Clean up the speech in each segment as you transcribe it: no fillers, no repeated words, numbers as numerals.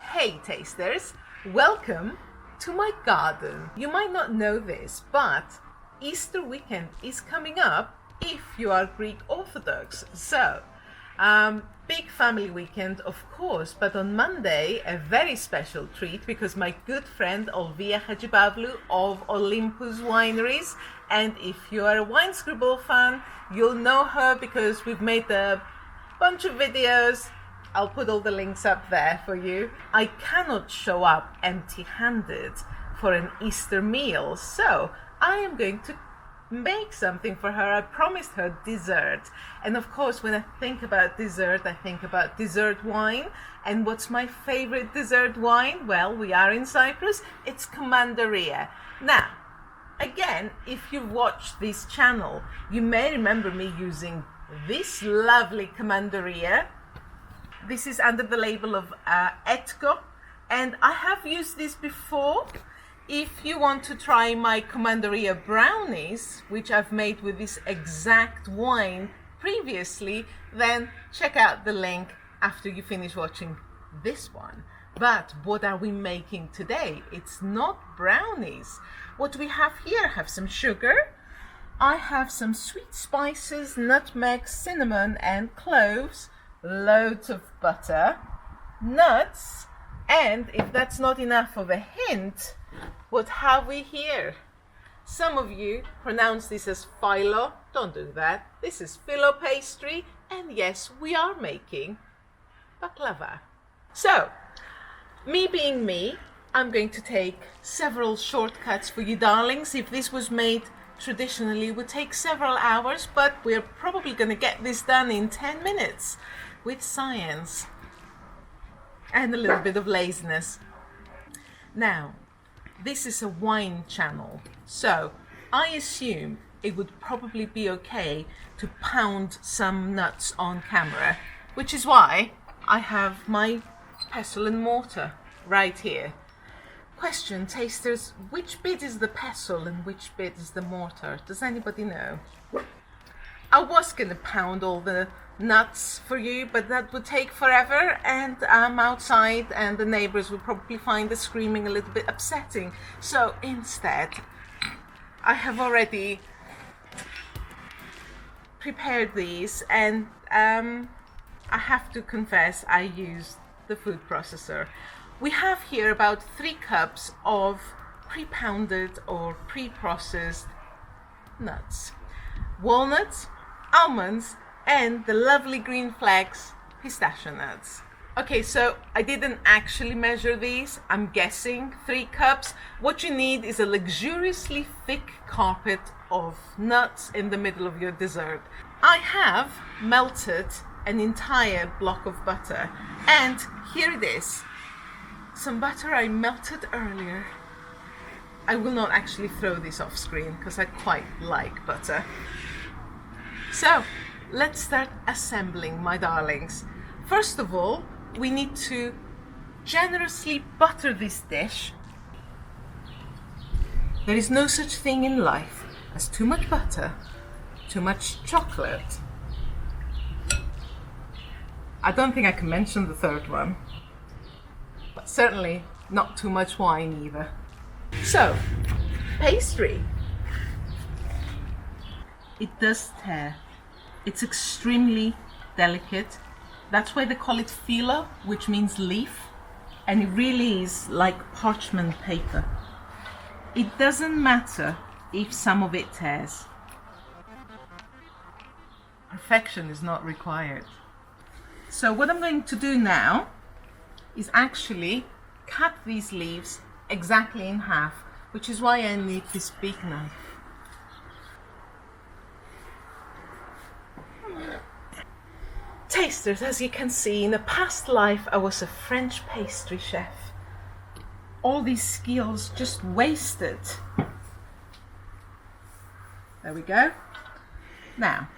Hey tasters, welcome to my garden. You might not know this, but Easter weekend is coming up if you are Greek Orthodox. So, big family weekend of course, but on Monday a very special treat because my good friend Olvia Hajibablu of Olympus Wineries, and if you are a WineScribble fan, you'll know her because we've made a bunch of videos. I'll put all the links up there for you. I cannot show up empty-handed for an Easter meal, so I am going to make something for her. I promised her dessert, and of course when I think about dessert I think about dessert wine. And what's my favorite dessert wine? Well, we are in Cyprus, it's Commandaria. Now again, if you've watched this channel you may remember me using this lovely Commandaria. This is under the label of ETKO, and I have used this before. If you want to try my Commandaria brownies, which I've made with this exact wine previously, then check out the link after you finish watching this one. But what are we making today? It's not brownies. What we have here, I have some sugar, I have some sweet spices, nutmeg, cinnamon and cloves, loads of butter, nuts, and if that's not enough of a hint, what have we here? Some of you pronounce this as phyllo. Don't do that. This is phyllo pastry, and yes, we are making baklava. So, me being me, I'm going to take several shortcuts for you darlings. If this was made traditionally, it would take several hours, but we're probably going to get this done in 10 minutes with science and a little bit of laziness. Now, this is a wine channel, so I assume it would probably be okay to pound some nuts on camera, which is why I have my pestle and mortar right here. Question, tasters, which bit is the pestle and which bit is the mortar? Does anybody know? I was gonna pound all the nuts for you, but that would take forever, and I'm outside and the neighbors would probably find the screaming a little bit upsetting. So instead, I have already prepared these, and I have to confess I used the food processor. We have here about 3 cups of pre-pounded or pre-processed nuts, walnuts, almonds, and the lovely green flags pistachio nuts. Okay, so I didn't actually measure these. I'm guessing 3 cups. What you need is a luxuriously thick carpet of nuts in the middle of your dessert. I have melted an entire block of butter, and here it is. Some butter I melted earlier. I will not actually throw this off screen because I quite like butter. So, let's start assembling, my darlings. First of all, we need to generously butter this dish. There is no such thing in life as too much butter, too much chocolate. I don't think I can mention the third one, but certainly not too much wine either. So, pastry. It does tear. It's extremely delicate. That's why they call it phyllo, which means leaf, and it really is like parchment paper. It doesn't matter if some of it tears. Perfection is not required. So what I'm going to do now is actually cut these leaves exactly in half, which is why I need this big knife. Tasters, as you can see, in a past life I was a French pastry chef. All these skills just wasted. There we go. Now,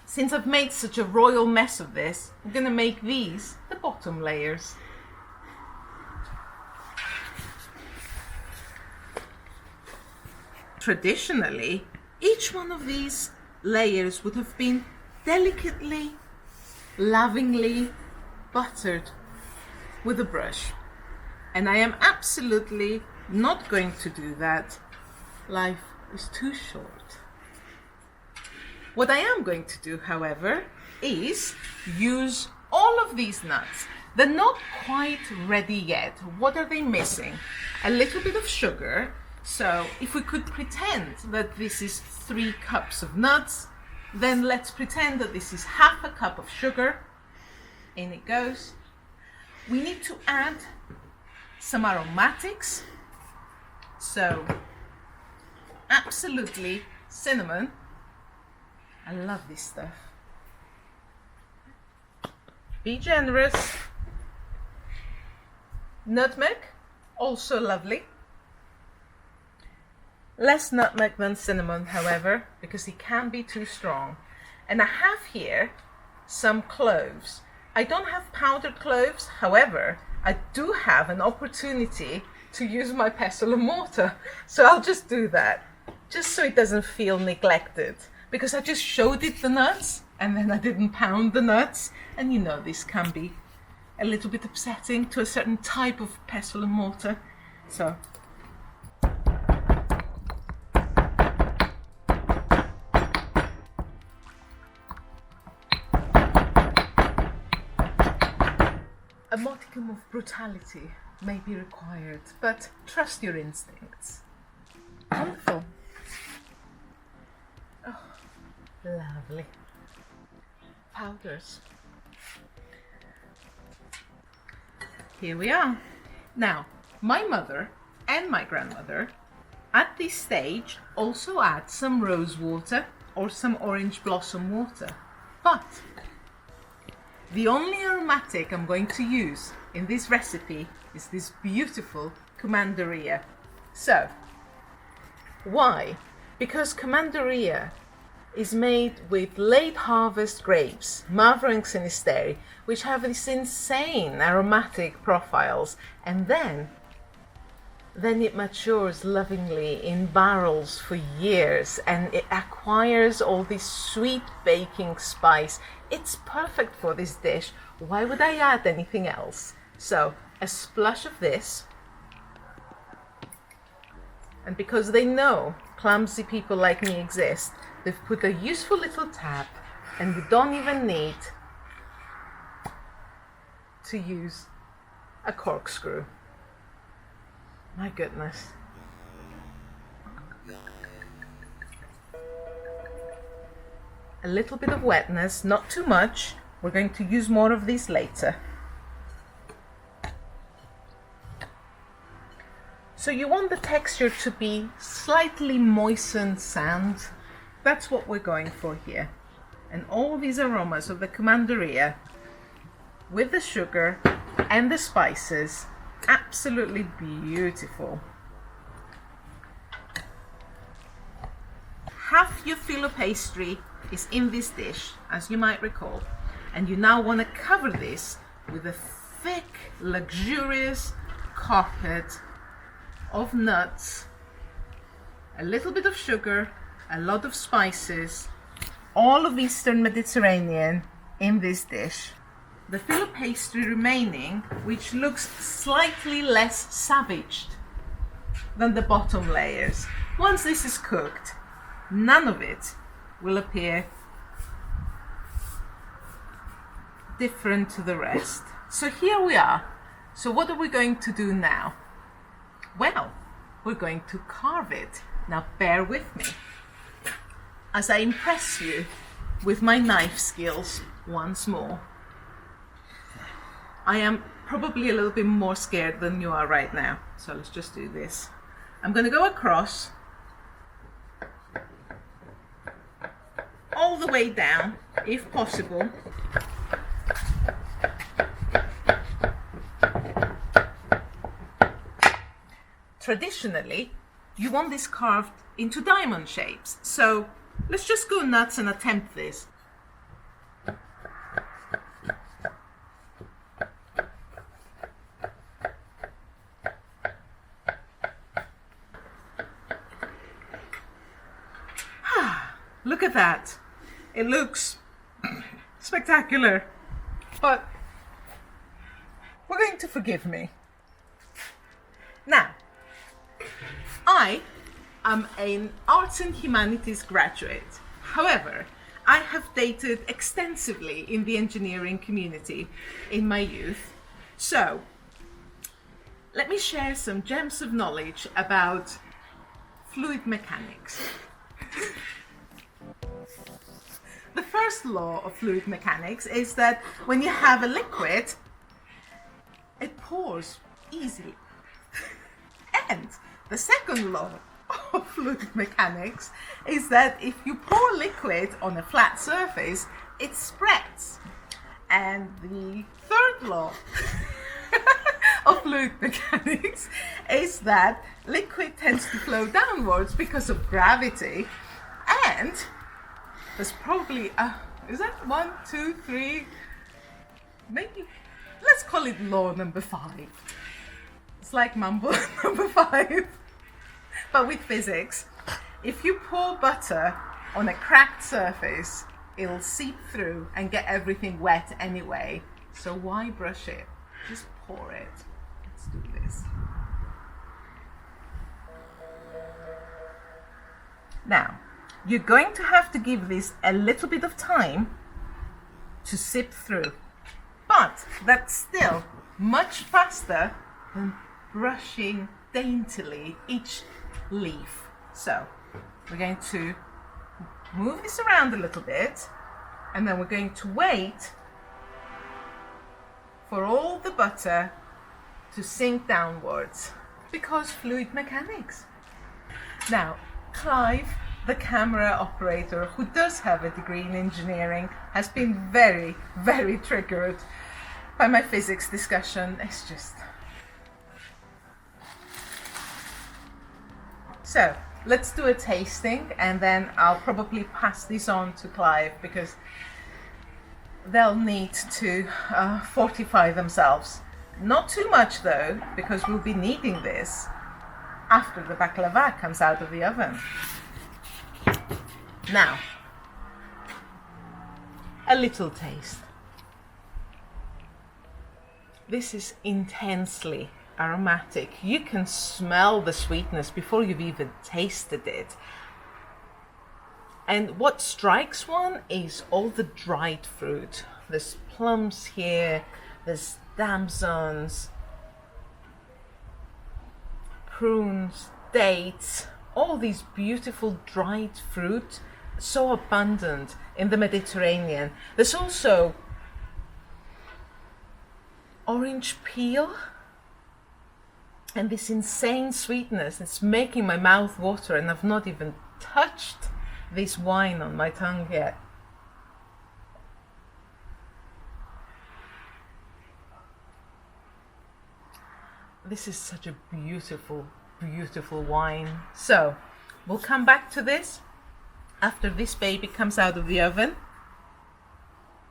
since I've made such a royal mess of this, I'm going to make these the bottom layers. Traditionally, each one of these layers would have been delicately, lovingly buttered with a brush. And I am absolutely not going to do that. Life is too short. What I am going to do, however, is use all of these nuts. They're not quite ready yet. What are they missing? A little bit of sugar. So if we could pretend that this is 3 cups of nuts, then let's pretend that this is half a cup of sugar. In it goes. We need to add some aromatics. So absolutely cinnamon. I love this stuff. Be generous. Nutmeg, also lovely. Less nutmeg than cinnamon, however, because it can be too strong. And I have here some cloves. I don't have powdered cloves, however, I do have an opportunity to use my pestle and mortar. So I'll just do that, just so it doesn't feel neglected. Because I just showed it the nuts, and then I didn't pound the nuts. And you know, this can be a little bit upsetting to a certain type of pestle and mortar. So a modicum of brutality may be required, but trust your instincts. Wonderful. Oh, lovely. Powders. Here we are. Now, my mother and my grandmother at this stage also add some rose water or some orange blossom water. But the only aromatic I'm going to use in this recipe is this beautiful Commandaria. So, why? Because Commandaria is made with late harvest grapes, Mavro and Sinisteri, which have these insane aromatic profiles, and then it matures lovingly in barrels for years, and it acquires all this sweet baking spice. It's perfect for this dish. Why would I add anything else? So a splash of this, and because they know clumsy people like me exist, they've put a useful little tap, and you don't even need to use a corkscrew. My goodness. A little bit of wetness, not too much. We're going to use more of these later. So you want the texture to be slightly moistened sand. That's what we're going for here. And all these aromas of the Commandaria with the sugar and the spices, absolutely beautiful. Half your phyllo pastry is in this dish, as you might recall, and you now want to cover this with a thick, luxurious carpet of nuts, a little bit of sugar, a lot of spices, all of Eastern Mediterranean in this dish. The phyllo pastry remaining, which looks slightly less savaged than the bottom layers. Once this is cooked, none of it will appear different to the rest. So here we are. So what are we going to do now? Well, we're going to carve it. Now bear with me as I impress you with my knife skills once more. I am probably a little bit more scared than you are right now. So let's just do this. I'm going to go across all the way down, if possible. Traditionally, you want this carved into diamond shapes. So let's just go nuts and attempt this. Look at that. It looks spectacular. But we're going to forgive me. Now, I am an arts and humanities graduate. However, I have dated extensively in the engineering community in my youth. So, let me share some gems of knowledge about fluid mechanics. The first law of fluid mechanics is that when you have a liquid, it pours easily. And the second law of fluid mechanics is that if you pour liquid on a flat surface, it spreads. And the third law of fluid mechanics is that liquid tends to flow downwards because of gravity. And there's probably, is that 1, 2, 3, maybe, let's call it law number 5. It's like mumble number 5, but with physics. If you pour butter on a cracked surface, it'll seep through and get everything wet anyway. So why brush it? Just pour it. Let's do this. Now, you're going to have to give this a little bit of time to sip through, but that's still much faster than brushing daintily each leaf. So we're going to move this around a little bit, and then we're going to wait for all the butter to sink downwards, because fluid mechanics. Now, Clive, the camera operator, who does have a degree in engineering, has been very, very triggered by my physics discussion. It's just... So, let's do a tasting, and then I'll probably pass this on to Clive, because they'll need to fortify themselves. Not too much though, because we'll be needing this after the baklava comes out of the oven. Now, a little taste. This is intensely aromatic. You can smell the sweetness before you've even tasted it. And what strikes one is all the dried fruit. There's plums here, there's damsons, prunes, dates, all these beautiful dried fruit, so abundant in the Mediterranean. There's also orange peel, and this insane sweetness. It's making my mouth water, and I've not even touched this wine on my tongue yet. This is such a beautiful, beautiful wine. So, we'll come back to this after this baby comes out of the oven.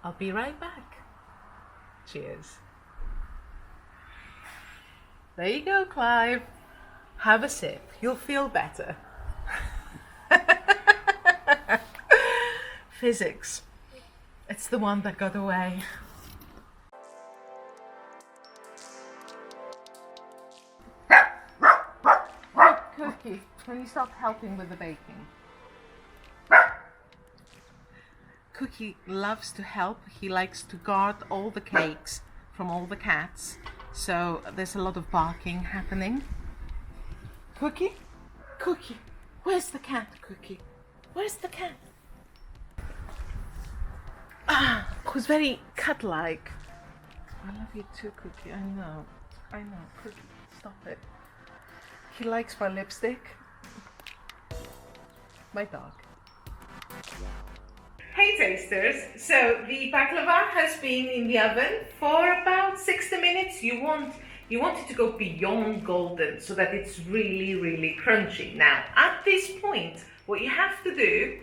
I'll be right back. Cheers. There you go, Clive. Have a sip. You'll feel better. Physics. It's the one that got away. Cookie, can you stop helping with the baking? Cookie loves to help. He likes to guard all the cakes from all the cats. So there's a lot of barking happening. Cookie? Cookie, where's the cat, Cookie? Where's the cat? Who's very cat-like. I love you too, Cookie. I know. Cookie, stop it. He likes my lipstick. My dog. Hey tasters, so the baklava has been in the oven for about 60 minutes. You want it to go beyond golden so that it's really, really crunchy. Now, at this point, what you have to do,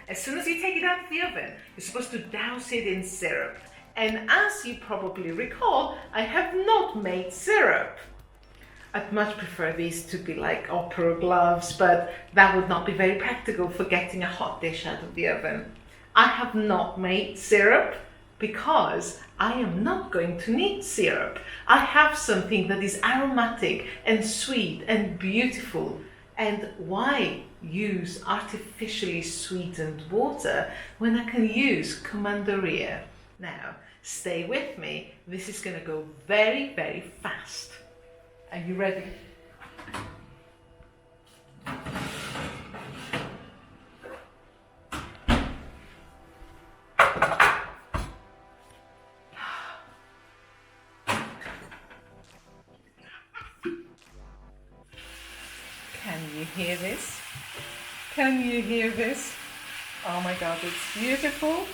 as soon as you take it out of the oven, you're supposed to douse it in syrup. And as you probably recall, I have not made syrup. I'd much prefer these to be like opera gloves, but that would not be very practical for getting a hot dish out of the oven. I have not made syrup, because I am not going to need syrup. I have something that is aromatic and sweet and beautiful. And why use artificially sweetened water when I can use Commandaria? Now, stay with me. This is going to go very, very fast. Are you ready? Can you hear this? Can you hear this? Oh my God, it's beautiful.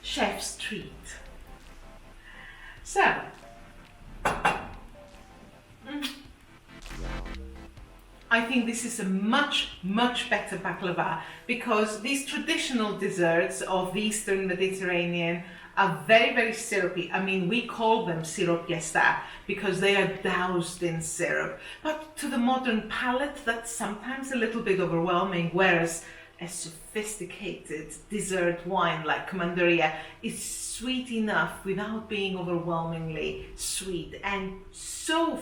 Chef's treat. So, I think this is a much better baklava, because these traditional desserts of the Eastern Mediterranean are very syrupy. I mean, we call them siropiesta because they are doused in syrup. But to the modern palate, that's sometimes a little bit overwhelming, whereas a sophisticated dessert wine like Commandaria is sweet enough without being overwhelmingly sweet, and so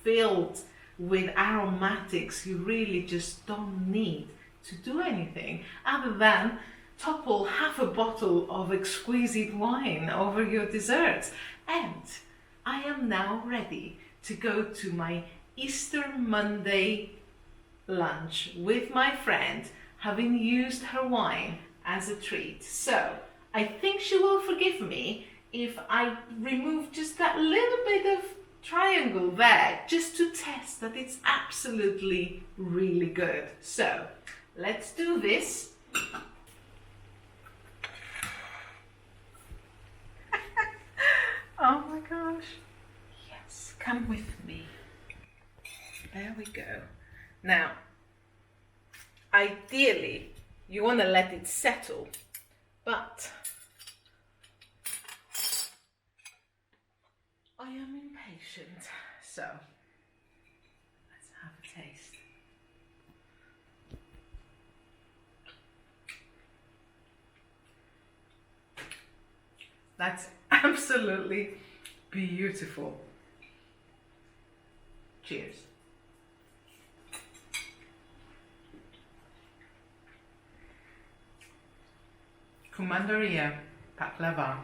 filled with aromatics you really just don't need to do anything other than topple half a bottle of exquisite wine over your desserts. And I am now ready to go to my Easter Monday lunch with my friend, having used her wine as a treat. So I think she will forgive me if I remove just that little bit of triangle there, just to test that it's absolutely really good. So let's do this. Oh my gosh. Yes, come with me. There we go. Now, ideally, you want to let it settle, but I am impatient, so let's have a taste. That's absolutely beautiful. Cheers. Commandaria baklava.